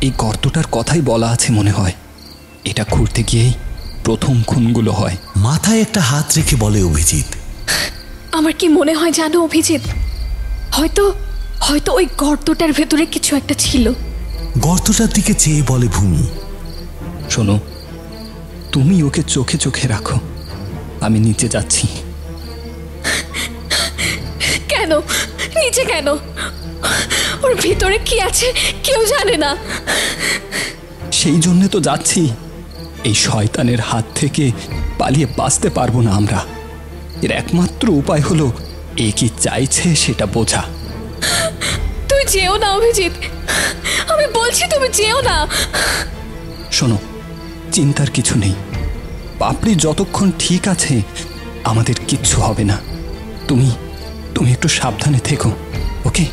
এই গর্তটার কথাই বলা আছে মনে হয়। এটা খুঁড়তে গিয়েই প্রথম খুনগুলো হয়। মাথায় একটা হাত রেখে বলে অভিজিৎ, আমার কি মনে হয় জানো অভিজিৎ, হয়তো হয়তো ওই গর্তটার ভেতরে কিছু একটা ছিল। গর্তটার দিকে চেয়ে বলে ভূমি, শোনো, তুমি ওকে চোখে চোখে রাখো, আমি নিচে যাচ্ছি। কেন নিচে কেন? ওর ভিতরে কি আছে কেউ জানে না। সেই জন্যে তো যাচ্ছি। এই শয়তানের হাত থেকে পালিয়ে বাঁচতে পারবো না আমরা। এর একমাত্র উপায় হলো এ কি চাইছে সেটা বোঝা। তুই যেও না অভিজিৎ, আমি বলছি তুমি যেও না। শোনো, চিন্তার কিছু নেই। পাপড়ি যতক্ষণ ঠিক আছে আমাদের কিচ্ছু হবে না। তুমি তুমি একটু সাবধানে থেকো, ওকে?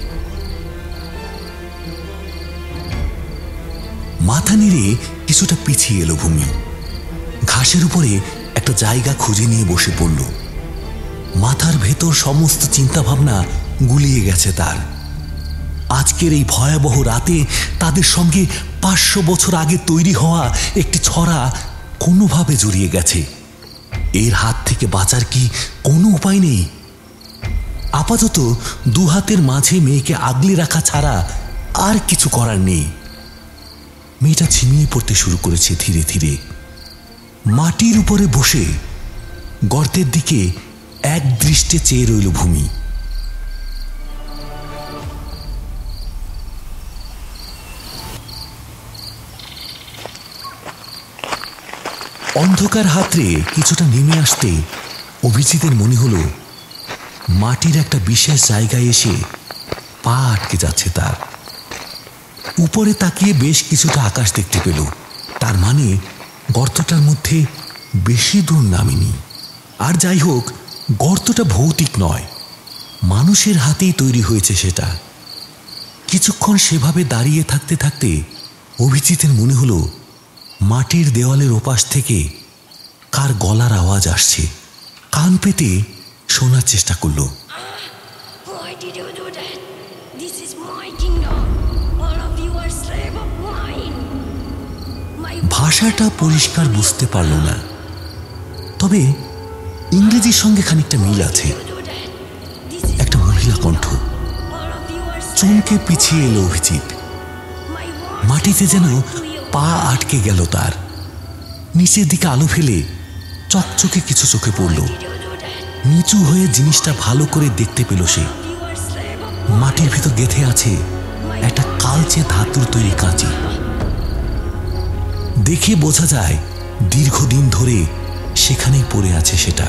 মাথা নেড়ে কিছুটা পিছিয়ে এলো ভূমি। ঘাসের উপরে একটা জায়গা খুঁজে নিয়ে বসে পড়ল। মাথার ভেতর সমস্ত চিন্তা ভাবনা গুলিয়ে গেছে তার। আজকের এই ভয়াবহ রাতে তাদের সঙ্গে 500 বছর আগে তৈরি হওয়া একটি ছড়া কোনোভাবে জড়িয়ে গেছে। এর হাত থেকে বাঁচার কি কোনো উপায় নেই? আপাতত দু হাতের মাঝে মেয়েকে আগলে রাখা ছাড়া আর কিছু করার নেই। মেয়েটা ঝিমিয়ে পড়তে শুরু করেছে ধীরে ধীরে। মাটির উপরে বসে গর্তের দিকে এক দৃষ্টে চেয়ে রইল ভূমি। অন্ধকার হাতড়ে কিছুটা নেমে আসতে অভিজিতের মনে হলো মাটির একটা বিশেষ জায়গায় এসে পা আটকে যাচ্ছে তার। উপরে তাকিয়ে বেশ কিছুটা আকাশ দেখতে পেল। তার মানে গর্তটার মধ্যে বেশি দূর নামেনি। আর যাই হোক, গর্তটা ভৌতিক নয়, মানুষের হাতেই তৈরি হয়েছে সেটা। কিছুক্ষণ সেভাবে দাঁড়িয়ে থাকতে থাকতে অভিজিতের মনে হলো মাটির দেওয়ালের ওপাশ থেকে কার গলার আওয়াজ আসছে। কান পেতে শোনার চেষ্টা করলো। ভাষাটা পরিষ্কার বুঝতে পারল না, তবে ইংরেজির সঙ্গে খানিকটা মিল আছে। একটা মহিলা কণ্ঠ। চমকে পিছিয়ে এলো অভিজিৎ। মাটিতে যেন পা আটকে গেল তার। নিচের দিকে আলো ফেলে চকচকে কিছু চোখে পড়ল। নিচু হয়ে জিনিসটা ভালো করে দেখতে পেল সে। মাটির ভিতর গেঁথে আছে একটা কালচে ধাতুর তৈরি কাঁচি। দেখে বোঝা যায় দীর্ঘদিন ধরে সেখানেই পড়ে আছে সেটা।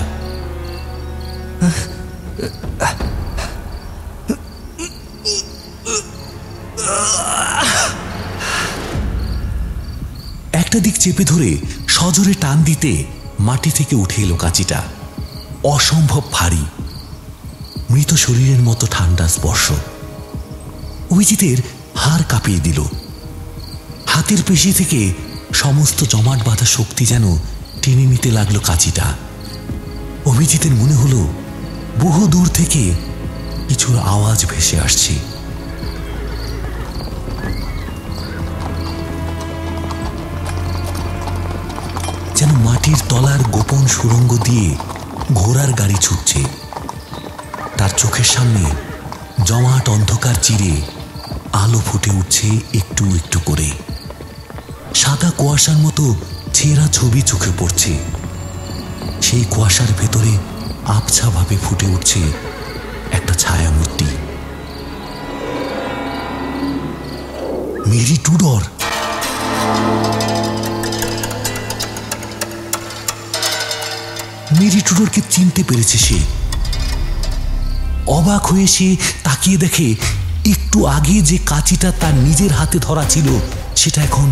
একটা দিক চেপে ধরে সজোরে টান দিতে মাটি থেকে উঠে এলো কাঁচিটা। অসম্ভব ভারী, মৃত শরীরের মতো ঠান্ডা স্পর্শ। অভিজিতের হাড় কাঁপিয়ে দিল। হাতের পেশি থেকে সমস্ত জমাট বাঁধা শক্তি যেন টেনে নিতে লাগলো কাঁচিটা। অভিজিতের মনে হলো বহু দূর থেকে কিছুর আওয়াজ ভেসে আসছে। যেন মাটির তলার গোপন সুড়ঙ্গ দিয়ে ঘোড়ার গাড়ি ছুটছে। তার চোখের সামনে জমাট অন্ধকার চিরে আলো ফুটে উঠছে একটু একটু করে। সাদা কুয়াশার মতো ছেঁড়া ছবি চোখে পড়ছে। সেই কুয়াশার ভেতরে আবছাভাবে ফুটে উঠছে একটা ছায়ামূর্তি। মেরি টুডর। মেরি টুডরকে চিনতে পেরেছে সে। অবাক হয়ে সে তাকিয়ে দেখে একটু আগে যে কাঁচিটা তার নিজের হাতে ধরা ছিল সেটা এখন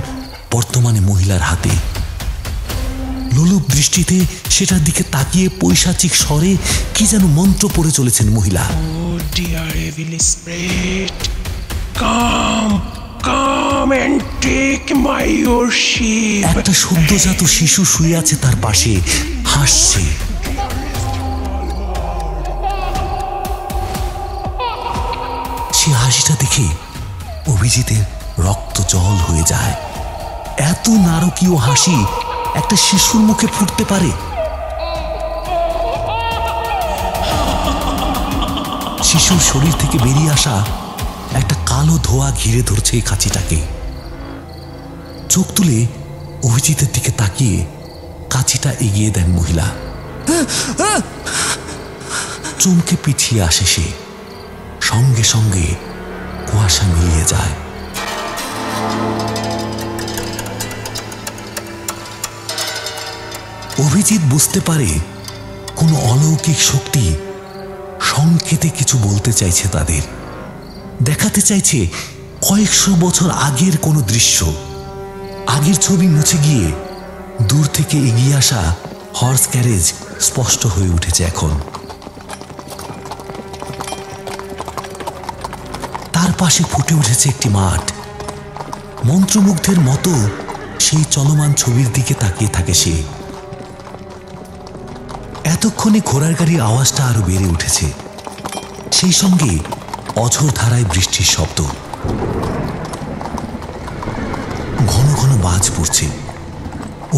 বর্তমানে মহিলার হাতে। লোলুপ দৃষ্টিতে সেটার দিকে তাকিয়ে পৈশাচিক স্বরে কি যেন মন্ত্র পড়ে চলেছেন মহিলা। একটা সদ্যজাত শিশু শুয়ে আছে তার পাশে, হাসছে। সে হাসিটা দেখে অভিজিতের রক্ত জল হয়ে যায়। এত নারকীয় হাসি একটা শিশুর মুখে ফুটতে পারে? শিশুর শরীর থেকে বেরিয়ে আসা একটা কালো ধোঁয়া ঘিরে ধরছে এই কাঁচিটাকে। চোখ তুলে অভিজিতের দিকে তাকিয়ে কাঁচিটা এগিয়ে দেন মহিলা। চমকে পিছিয়ে আসে সে। সঙ্গে সঙ্গে কুয়াশা মিলিয়ে যায়। অভিজিৎ বুঝতে পারে কোনো অলৌকিক শক্তি সংকেতে কিছু বলতে চাইছে তাদের, দেখাতে চাইছে কয়েকশো বছর আগের কোনো দৃশ্য। আগের ছবি মুছে গিয়ে দূর থেকে এগিয়ে আসা হর্স ক্যারেজ স্পষ্ট হয়ে উঠেছে এখন। তার পাশে ফুটে উঠেছে একটি মাঠ। মন্ত্রমুগ্ধের মতো সেই চলমান ছবির দিকে তাকিয়ে থাকে সে। এতক্ষণে ঘোড়ার গাড়ির আওয়াজটা আরো বেড়ে উঠেছে, সেই সঙ্গে অঝোর ধারায় বৃষ্টির শব্দ। ঘন ঘন বাজ পড়ছে।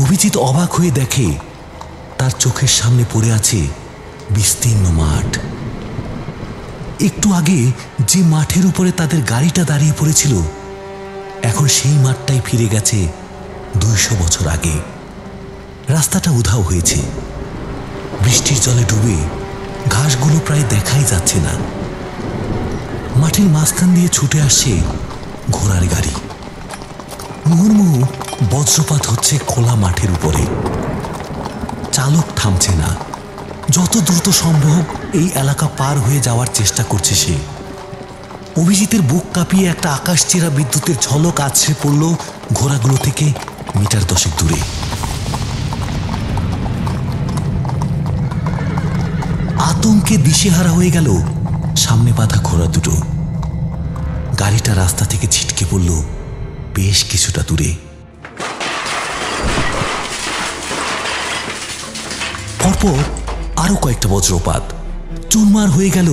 অভিজিৎ অবাক হয়ে দেখে তার চোখের সামনে পড়ে আছে বিস্তীর্ণ মাঠ। একটু আগে যে মাঠের উপরে তাদের গাড়িটা দাঁড়িয়ে পড়েছিল, এখন সেই মাঠটাই ফিরে গেছে 200 বছর আগে। রাস্তাটা উধাও হয়েছে। বৃষ্টির জলে ডুবে ঘাসগুলো প্রায় দেখাই যাচ্ছে না। মাঠের মাঝখান দিয়ে ছুটে আসছে ঘোড়ার গাড়ি। মুহুর্মুহু বজ্রপাত হচ্ছে খোলা মাঠের উপরে। চালক থামছে না। যত দ্রুত সম্ভব এই এলাকা পার হয়ে যাওয়ার চেষ্টা করছে সে। অভিজিতের বুক কাঁপিয়ে একটা আকাশ চেরা বিদ্যুতের ঝলক আছড়ে পড়ল ঘোড়াগুলো থেকে মিটার 10 দূরে। আতঙ্কে দিশেহারা হয়ে গেল সামনে বাঁধা ঘোড়া দুটো। গাড়িটা রাস্তা থেকে ছিটকে পড়ল বেশ কিছুটা দূরে। পরপর আরো কয়েকটা বজ্রপাত। চুরমার হয়ে গেল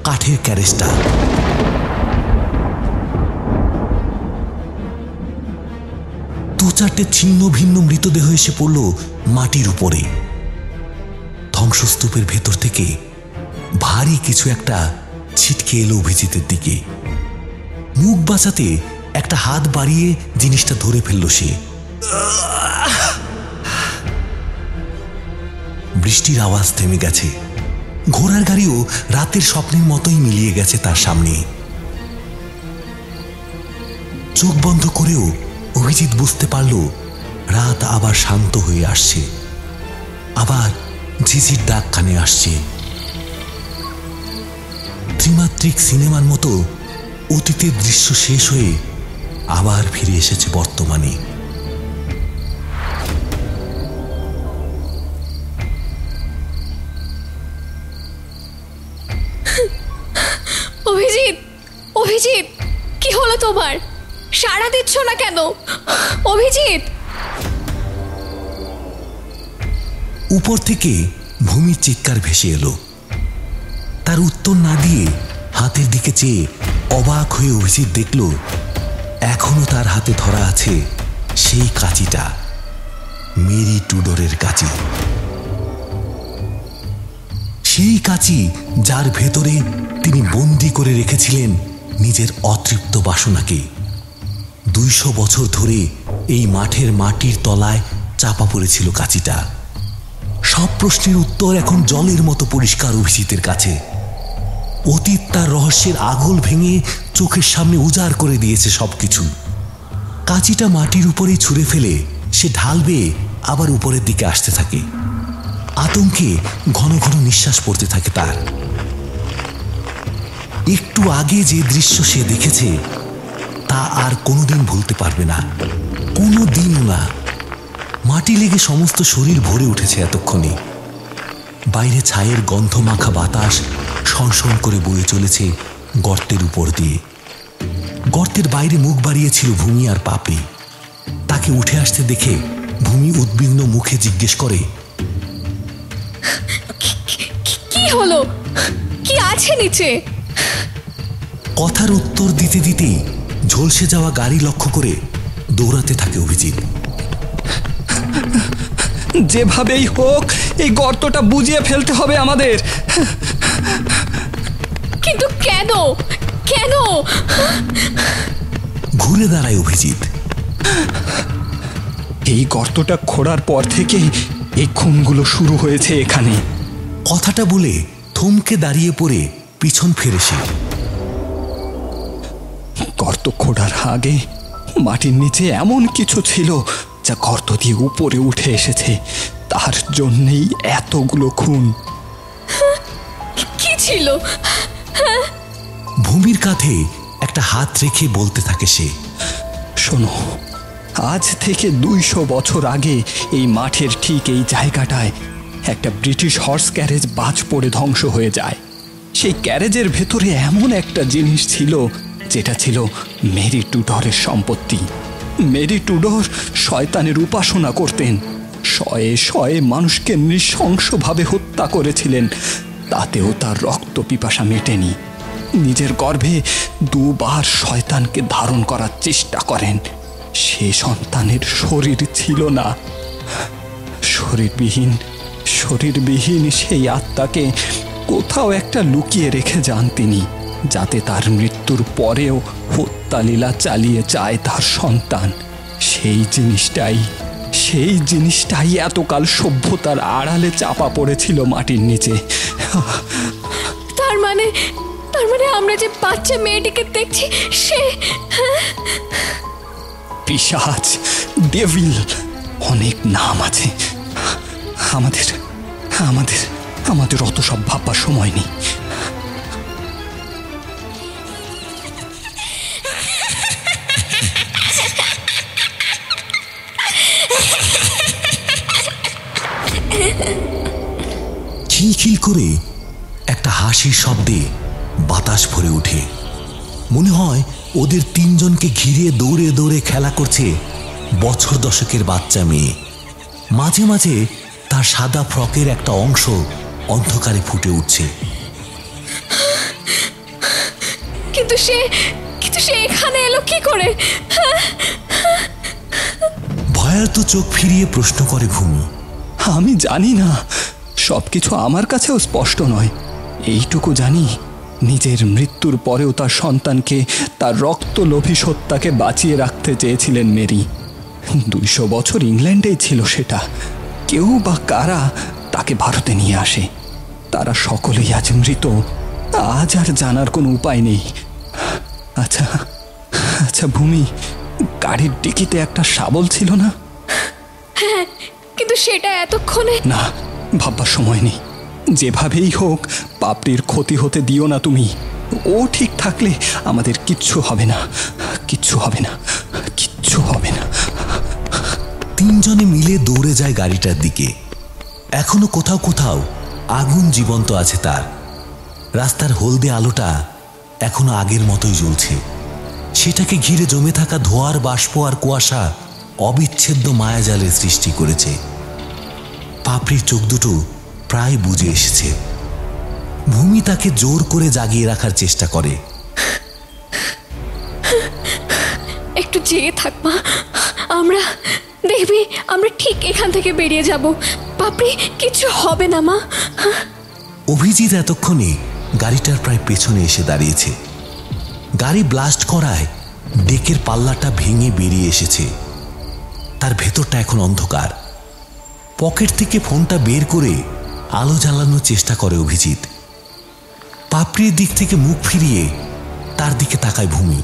কাঠের ক্যারেজটা। দু চারটে ছিন্ন ভিন্ন মৃতদেহ এসে পড়ল মাটির উপরে। ধ্বংসস্তূপের ভেতর থেকে ভারী কিছু একটা ছিটকে এলো অভিজিতের দিকে। মুখ বাঁচাতে একটা হাত বাড়িয়ে জিনিসটা ধরে ফেলল সে। বৃষ্টির আওয়াজ থেমে গেছে। ঘোড়ার গাড়িও রাতের স্বপ্নের মতোই মিলিয়ে গেছে তার সামনে। চোখ বন্ধ করেও অভিজিৎ বুঝতে পারল রাত আবার শান্ত হয়ে আসছে। আবার ঝিঝির ডাক কানে আসছে। ত্রিমাত্রিক সিনেমার মতো অতীতের দৃশ্য শেষ হয়ে আবার ফিরে এসেছে বর্তমানে। অভিজিৎ, অভিজিৎ, কি হলো তোমার? সাড়া দিচ্ছ না কেন অভিজিৎ? উপর থেকে ভূমির চিৎকার ভেসে এলো। তার উত্তর না দিয়ে হাতের দিকে চেয়ে অবাক হয়ে অভিজিৎ দেখল এখনো তার হাতে ধরা আছে সেই কাঁচিটা, মেরি টুডরের কাঁচি। সেই কাঁচি যার ভেতরে তিনি বন্দি করে রেখেছিলেন নিজের অতৃপ্ত বাসনাকে। 200 বছর ধরে এই মাঠের মাটির তলায় চাপা পড়েছিল কাঁচিটা। সব প্রশ্নের উত্তর এখন জলের মতো পরিষ্কার অভিজিতের কাছে। অতীত তার রহস্যের আগল ভেঙে চোখের সামনে উজাড় করে দিয়েছে সবকিছু। কাঁচিটা মাটির উপরেই ছুঁড়ে ফেলে সে ঢাল বেয়ে আবার উপরের দিকে আসতে থাকে। আতঙ্কে ঘন ঘন নিঃশ্বাস পড়তে থাকে তার। একটু আগে যে দৃশ্য সে দেখেছে তা আর কোনোদিন ভুলতে পারবে না, কোনোদিনও না। মাটি লেগে সমস্ত শরীর ভরে উঠেছে এতক্ষণে। বাইরে ছায়ের গন্ধ মাখা বাতাস সনসন করে বয়ে চলেছে গর্তের উপর দিয়ে। গর্তের বাইরে মুখ বাড়িয়েছিল ভূমি আর পাপড়ি। তাকে উঠে আসতে দেখে ভূমি উদ্বিগ্ন মুখে জিজ্ঞেস করে, কি হলো? কি আছে নিচে? কথার উত্তর দিতে দিতেই ঝলসে যাওয়া গাড়ি লক্ষ্য করে দৌড়াতে থাকে অভিজিৎ। যেভাবেই হোক এই গর্তটা বুঝিয়ে ফেলতে হবে আমাদের। কিন্তু কেন? কেন? ঘুরে দাঁড়ায় অভিজিৎ। এই গর্তটা খোঁড়ার পর থেকে এই খুনগুলো শুরু হয়েছে এখানে। কথাটা বলে থমকে দাঁড়িয়ে পড়ে পিছন ফিরে সে। গর্ত খোঁড়ার আগে মাটির নিচে এমন কিছু ছিল যা গর্ত দিয়ে উপরে উঠে এসেছে, তার জন্যেই এতগুলো খুন। কি ছিল? ভূমির কাঁধে একটা হাত রেখে বলতে থাকে সে, শোনো, আজ থেকে 200 বছর আগে এই মাঠের ঠিক এই জায়গাটায় একটা ব্রিটিশ হর্স ক্যারেজ বাজ পড়ে ধ্বংস হয়ে যায়। সেই ক্যারেজের ভেতরে এমন একটা জিনিস ছিল যেটা ছিল মেরি টুডরের সম্পত্তি। মেরি টুডর শয়তানের উপাসনা করতেন, শয়ে শয়ে মানুষকে নৃশংসভাবে হত্যা করেছিলেন। তাতেও তার রক্ত পিপাসা মেটেনি। নিজের গর্ভে 2 বার শয়তানকে ধারণ করার চেষ্টা করেন। সে সন্তানের শরীর ছিল না। শরীরবিহীন সেই আত্মাকে কোথাও একটা লুকিয়ে রেখে যান তিনি, যাতে তার মৃত্যুর পরেও হত্যালীলা চালিয়ে যায় তার সন্তান। সেই জিনিসটাই এতকাল সভ্যতার আড়ালে চাপা পড়েছিল মাটির নিচে। তার মানে আমরা যে বাচ্চা মেয়েটিকে দেখছি সে পিশাচ, ডেভিল, অনেক নাম আছে। আমাদের অত সব ভাববার সময় নেই। খিলখিল করে একটা হাসির শব্দে বাতাস ভরে ওঠে। মনে হয় ওদের 3 জনকে ঘিরে দৌড়ে দৌড়ে খেলা করছে বছর দশকের বাচ্চা মেয়ে। মাঝে মাঝে তার সাদা ফ্রকের একটা অংশ অন্ধকারে ফুটে উঠছে। কিন্তু সে এখানে এলো কি করে? ভয়ার্ত চোখ ফিরিয়ে প্রশ্ন করে ভূমি। আমি জানি না, সবকিছু আমার কাছেও স্পষ্ট নয়। এইটুকু জানি, নিজের মৃত্যুর পরেও তার সন্তানকে, তার রক্তলোভী সত্তাকে বাঁচিয়ে রাখতে চেয়েছিলেন মেরি। 200 বছর ইংল্যান্ডেই ছিল সেটা। কেউ বা কারা তাকে ভারতে নিয়ে আসে। তারা সকলেই আজ মৃত। আজ আর জানার কোনো উপায় নেই। আচ্ছা ভূমি, গাড়ির ডিকিতে একটা শাবল ছিল না? হ্যাঁ, কিন্তু সেটা এতক্ষণে। না, ভাববার সময় নেই। যেভাবেই হোক পাপড়ির ক্ষতি হতে দিও না তুমি। ও ঠিক থাকলে আমাদের কিচ্ছু হবে না। 3 জনে মিলে দৌড়ে যায় গাড়িটার দিকে। এখনো কোথাও কোথাও আগুন জীবন্ত আছে তার। রাস্তার হলদে আলোটা এখনো আগের মতোই জ্বলছে। সেটাকে ঘিরে জমে থাকা ধোঁয়ার বাষ্প আর কুয়াশা অবিচ্ছেদ্য মায়াজালের সৃষ্টি করেছে। পাপড়ির চোখ দুটো প্রায় বুজে এসেছে। ভূমি তাকে জোর করে জাগিয়ে রাখার চেষ্টা করে। একটু জেগে থাক মা, দেখবি আমরা ঠিক এখান থেকে বেরিয়ে যাব। পাপড়ি, কিছু হবে না মা। অভিজিৎ এতক্ষণে গাড়িটার প্রায় পেছনে এসে দাঁড়িয়েছে। গাড়ি ব্লাস্ট করায় ডেকের পাল্লাটা ভেঙে বেরিয়ে এসেছে। তার ভেতরটা এখন অন্ধকার। পকেট থেকে ফোনটা বের করে আলো জ্বালানোর চেষ্টা করে অভিজিৎ। পাপড়ির দিক থেকে মুখ ফিরিয়ে তার দিকে তাকায় ভূমি।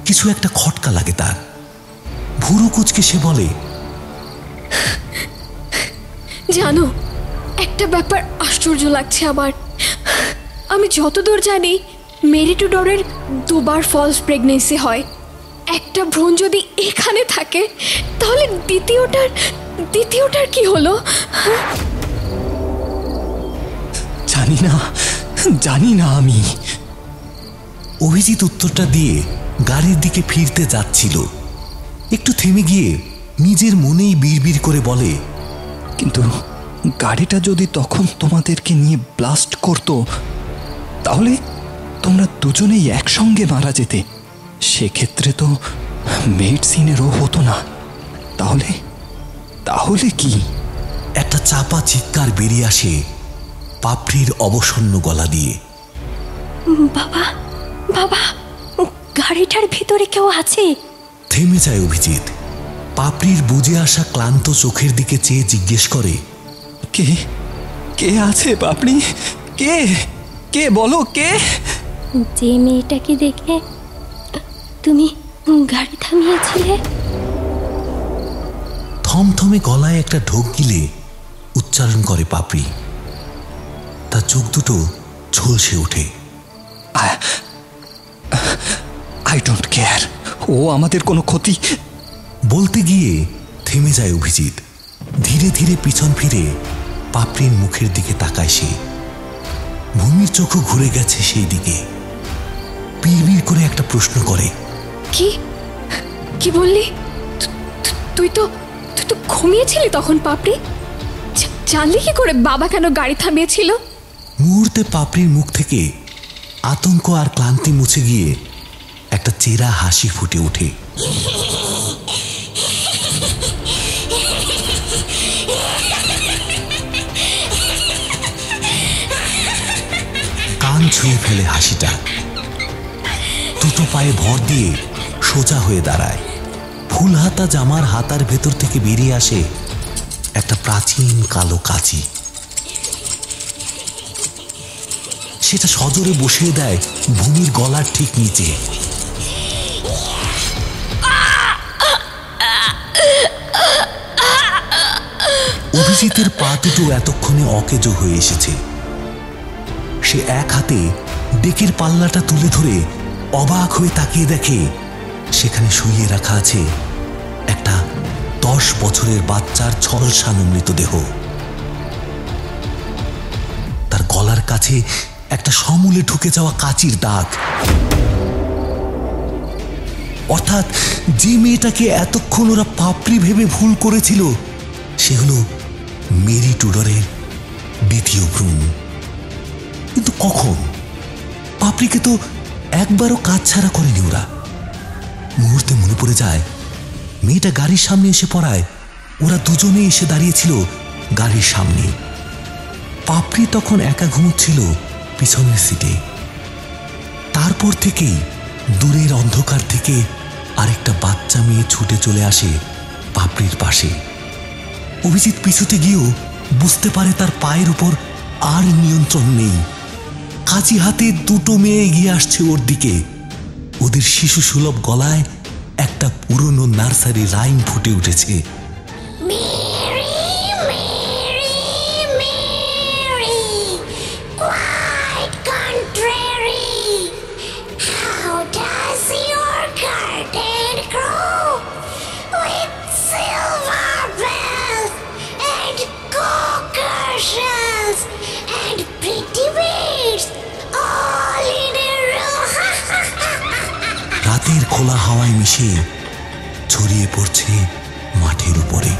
কিছু একটা খটকা লাগে তার। ভুরু কুচকে সে বলে, জানো, একটা ব্যাপার আশ্চর্য লাগছে আমার। আমি যতদূর জানি মেরি টুডরের 2 বার ফলস প্রেগনেন্সি হয়। একটা ভ্রূণ যদি এখানে থাকে তাহলে দ্বিতীয়টার কি হলো? জানি না আমি। অভিজিৎ উত্তরটা দিয়ে গাড়ির দিকে ফিরতে যাচ্ছিল। একটু থেমে গিয়ে নিজের মনেই বিড়বিড় করে বলে, কিন্তু গাড়িটা যদি তখন তোমাদেরকে নিয়ে ব্লাস্ট করতো তাহলে তোমরা দুজনেই একসঙ্গে মারা যেতে। সেক্ষেত্রে তো মেডিসিনেরও হতো না। তাহলে কি? একটা চাপা চিৎকার বেরিয়ে আসে পাপড়ির অবসন্ন গলা দিয়ে। বাবা, বাবা, গাড়িটার ভিতরে কেউ আছে। থেমে যায় অভিজিৎ। পাপড়ির বুঝে আসা ক্লান্ত চোখের দিকে চেয়ে জিজ্ঞেস করে, কে আছে পাপড়ি? কে বলো, কে? যে মেয়েটাকে দেখে তুমি গাড়ি থামিয়েছিলে। থমথমে গলায় একটা ঢোক গিলে উচ্চারণ করে পাপড়ি। তার চোখ দুটো ঝলসে ওঠে। I don't care. ও আমাদের কোনো ক্ষতি। বলতে গিয়ে থেমে যায় অভিজিৎ। ধীরে ধীরে পিছন ফিরে পাপড়ির মুখের দিকে তাকায় সে। ভূমির চোখও ঘুরে গেছে সেই দিকে। বিড়বিড় করে একটা প্রশ্ন করে, কি বললি? তুই তো ঘুমিয়েছিলি তখন পাপড়ি? জানলি কি করে বাবা কেন গাড়ি থামিয়েছিল? মুহূর্তে পাপড়ির মুখ থেকে আতঙ্ক আর ক্লান্তি মুছে গিয়ে একটা চেরা হাসি ফুটে ওঠে। কান ছুঁয়ে ফেলে হাসিটা। দুটো পায়ে ভর দিয়ে সোজা হয়ে দাঁড়ায়। ফুল হাতা জামার হাতার ভেতর থেকে বেরিয়ে আসে একটা প্রাচীন কালো কাঁচি। সেটা সজোরে বসিয়ে দেয় ভূমির গলার ঠিক নিচে। অভিজিতের পা দুটো এতক্ষণে অকেজো হয়ে এসেছে। সে এক হাতে ডেকের পাল্লাটা তুলে ধরে অবাক হয়ে তাকিয়ে দেখে সেখানে শুইয়ে রাখা আছে একটা 10 বছরের বাচ্চার ছলসানো মৃতদেহ। তার গলার কাছে একটা সমূলে ঢুকে যাওয়া কাঁচির দাগ। অর্থাৎ যে মেয়েটাকে এতক্ষণ ওরা পাপড়ি ভেবে ভুল করেছিল সে হলো মেরি টুডরের দ্বিতীয় ভ্রূণ। কিন্তু কখন? পাপড়িকে তো একবারও কাজ ছাড়া করেনি ওরা। মুহূর্তে মনে পড়ে যায় মেয়েটা গাড়ির সামনে এসে পড়ায় ওরা দুজনে এসে দাঁড়িয়েছিল গাড়ির সামনে। পাপড়ি তখন একা ঘুমোচ্ছিল পিছনের সিটে। তারপর থেকেই দূরের অন্ধকার থেকে আরেকটা বাচ্চা মেয়ে ছুটে চলে আসে পাপড়ির পাশে। অভিজিৎ পিছুতে গিয়েও বুঝতে পারে তার পায়ের উপর আর নিয়ন্ত্রণ নেই। কাঁচি হাতে দুটো মেয়ে এগিয়ে আসছে ওর দিকে। ওদের শিশু সুলভ গলায় একটা পুরনো নার্সারি রাইম ফুটে উঠেছে। রাতের খোলা হাওয়ায় মিশে ছড়িয়ে পড়ছে মাঠের উপরে।